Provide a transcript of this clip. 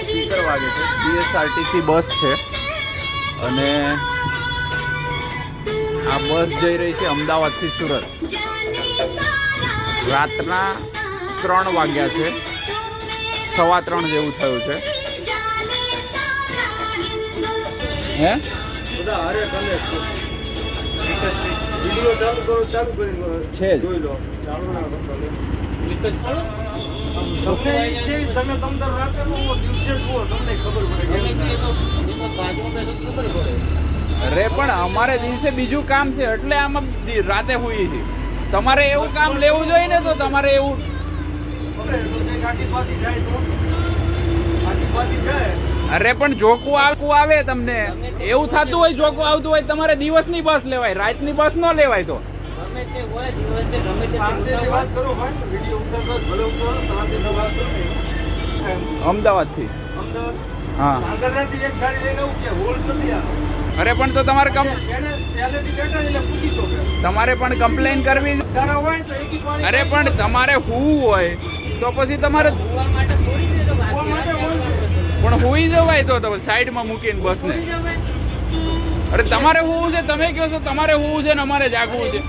Speaker વાગે છે. BSRTC બસ છે અને આ બસ જઈ રહી છે અમદાવાદથી સુરત. રાતના 3 વાગ્યા છે, 3:15 જેવું થયું છે. હે છે જ. અરે પણ અમારે દિવસે બીજું કામ છે એટલે આમાં રાતે હોઈએ છીએ. તમારે એવું કામ લેવું જોઈએ ને, તો તમારે એવું અરે પણ જોકું આવે તમને એવું થતું હોય, જોકું આવતું હોય, તમારે દિવસની બસ લેવાય, રાતની બસ ન લેવાય. તો અમદાવાદથી હા. અરે પણ તો તમારે પણ કમ્પ્લેન કરવી. અરે પણ તમારે હોવું હોય તો પછી તમારે પણ હોઈ જવાય તો સાઈડમાં મૂકીને બસને. અરે તમારે હોવું છે, તમે કહો છો તમારે હોવું છે ને અમારે જાગવું છે.